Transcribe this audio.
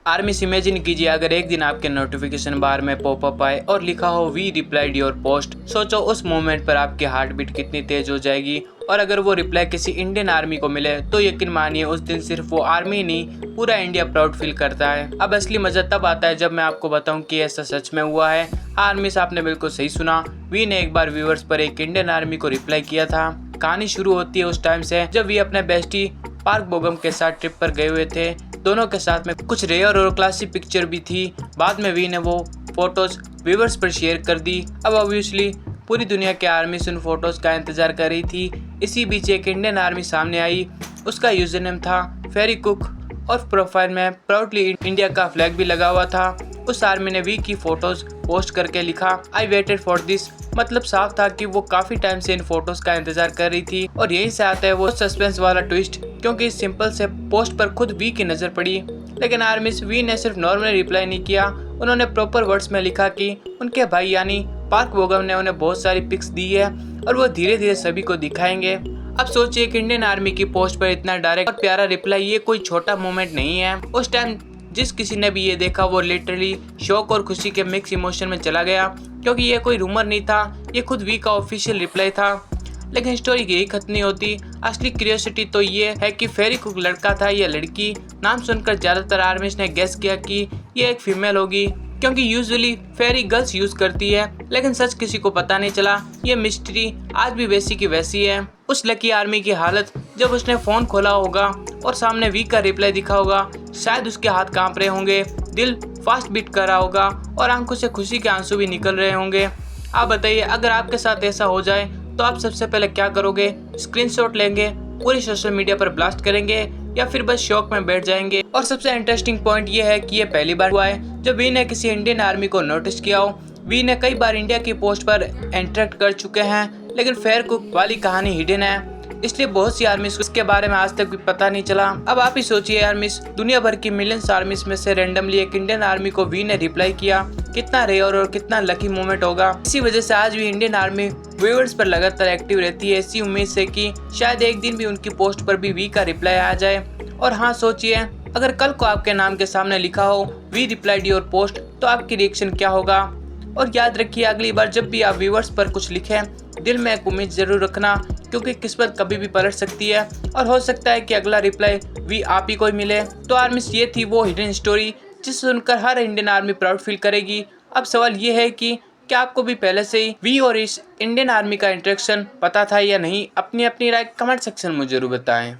आर्मिस imagine कीजिए अगर एक दिन आपके नोटिफिकेशन बार में पॉपअप आए और लिखा हो वी रिप्लाइड योर पोस्ट। सोचो उस मोमेंट पर आपकी हार्ट बीट कितनी तेज हो जाएगी। और अगर वो रिप्लाई किसी इंडियन आर्मी को मिले तो यकीन मानिए उस दिन सिर्फ वो आर्मी नहीं पूरा इंडिया प्राउड फील करता है। अब असली मजा तब आता है जब मैं आपको बताऊं कि ऐसा सच में हुआ है। आर्मिस आपने बिल्कुल सही सुना, वी ने एक बार व्यूअर्स पर एक इंडियन आर्मी को रिप्लाई किया था। कहानी शुरू होती है उस टाइम से जब वी अपने बेस्टी पार्क बोगम के साथ ट्रिप पर गए हुए थे। दोनों के साथ में कुछ रेयर और क्लासी पिक्चर भी थी। बाद में वी ने वो फोटोज व्यूअर्स पर शेयर कर दी। अब ऑब्वियसली पूरी दुनिया के आर्मी उन फोटोज का इंतजार कर रही थी। इसी बीच एक इंडियन आर्मी सामने आई। उसका यूजर नेम था फेरी कुक और प्रोफाइल में प्राउडली इंडिया का फ्लैग भी लगा हुआ था। उस आर्मी ने वी की फोटोज पोस्ट करके लिखा आई वेटेड फॉर दिस। मतलब साफ था कि वो काफी टाइम से इन फोटोज का इंतजार कर रही थी। और यहीं से आता है वो सस्पेंस वाला ट्विस्ट, क्योंकि इस सिंपल से पोस्ट पर खुद वी की नजर पड़ी। लेकिन आर्मिस वी ने सिर्फ नॉर्मल रिप्लाई नहीं किया, उन्होंने प्रॉपर वर्ड्स में लिखा कि उनके भाई यानी पार्क बोगम ने उन्हें बहुत सारी पिक्स दी है और वो धीरे धीरे सभी को दिखाएंगे। अब सोचिए एक इंडियन आर्मी की पोस्ट पर इतना डायरेक्ट और प्यारा रिप्लाई, ये कोई छोटा मोमेंट नहीं है। उस टाइम जिस किसी ने भी ये देखा वो लिटरली शौक और खुशी के मिक्स इमोशन में चला गया, क्योंकि ये कोई रूमर नहीं था, ये खुद वी का ऑफिशियल रिप्लाई था। लेकिन स्टोरी यही खत्म नहीं होती। असली क्यूरियोसिटी तो ये है कि फेरी कुक लड़का था या लड़की। नाम सुनकर ज्यादातर आर्मिस ने गेस किया कि ये एक फीमेल होगी, क्योंकि यूजुअली फेरी गर्ल्स यूज करती है। लेकिन सच किसी को पता नहीं चला। ये मिस्ट्री आज भी वैसी की वैसी है। उस लकी आर्मी की हालत जब उसने फोन खोला होगा और सामने वी का रिप्लाई दिखा होगा, शायद उसके हाथ कांप रहे होंगे, दिल फास्ट बीट कर रहा होगा और आंखों से खुशी के आंसू भी निकल रहे होंगे। आप बताइए अगर आपके साथ ऐसा हो जाए तो आप सबसे पहले क्या करोगे? स्क्रीनशॉट लेंगे, पूरी सोशल मीडिया पर ब्लास्ट करेंगे, या फिर बस शौक में बैठ जाएंगे? और सबसे इंटरेस्टिंग पॉइंट ये है कि ये पहली बार हुआ है जब वी ने किसी इंडियन आर्मी को नोटिस किया हो। वी ने कई बार इंडिया की पोस्ट पर इंटरेक्ट कर चुके हैं, लेकिन फेयर कुक वाली कहानी हिडन है, इसलिए बहुत सी आर्मिस उसके बारे में आज तक भी पता नहीं चला। अब आप ही सोचिए आर्मिस दुनिया भर की मिलियंस आर्मिस में से रैंडमली एक इंडियन आर्मी को वी ने रिप्लाई किया। कितना रेयर और कितना लकी मोमेंट होगा। इसी वजह से आज भी इंडियन आर्मी व्यूअर्स पर लगातार एक्टिव रहती है, इसी उम्मीद से कि शायद एक दिन भी उनकी पोस्ट पर भी वी का रिप्लाई आ जाए। और हाँ सोचिए अगर कल को आपके नाम के सामने लिखा हो वी रिप्लाइड योर पोस्ट, तो आपकी रिएक्शन क्या होगा? और याद रखिए अगली बार जब भी आप व्यूअर्स पर कुछ लिखें, दिल में एक उम्मीद जरूर रखना, क्योंकि किस्मत कभी भी पलट सकती है और हो सकता है कि अगला रिप्लाई वी आप ही को मिले। तो आर्मिस ये थी वो हिडन स्टोरी जिसे सुनकर हर इंडियन आर्मी प्राउड फील करेगी। अब सवाल ये है कि क्या आपको भी पहले से ही वी और इस इंडियन आर्मी का इंटरेक्शन पता था या नहीं? अपनी अपनी राय कमेंट सेक्शन में जरूर बताएं।